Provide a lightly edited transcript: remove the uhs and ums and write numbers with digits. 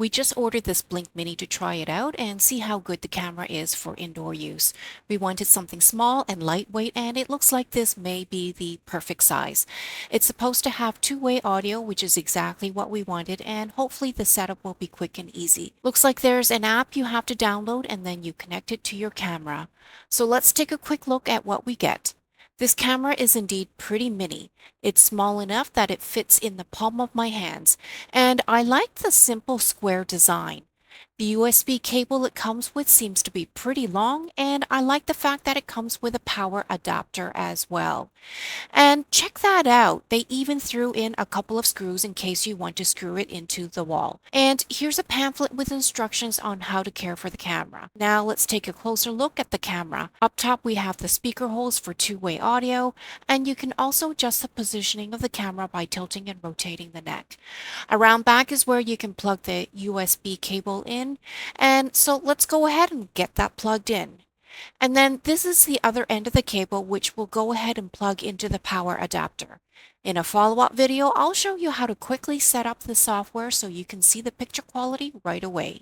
We just ordered this Blink Mini to try it out and see how good the camera is for indoor use. We wanted something small and lightweight, and it looks like this may be the perfect size. It's supposed to have two-way audio, which is exactly what we wanted, and hopefully the setup will be quick and easy. Looks like there's an app you have to download and then you connect it to your camera. So let's take a quick look at what we get. This camera is indeed pretty mini. It's small enough that it fits in the palm of my hands, and I like the simple square design. The USB cable it comes with seems to be pretty long, and I like the fact that it comes with a power adapter as well. And check that out. They even threw in a couple of screws in case you want to screw it into the wall. And here's a pamphlet with instructions on how to care for the camera. Now let's take a closer look at the camera. Up top we have the speaker holes for two-way audio, and you can also adjust the positioning of the camera by tilting and rotating the neck. Around back is where you can plug the USB cable in, and so let's go ahead and get that plugged in. And then this is the other end of the cable, which will go ahead and plug into the power adapter. In a follow-up video, I'll show you how to quickly set up the software so you can see the picture quality right away.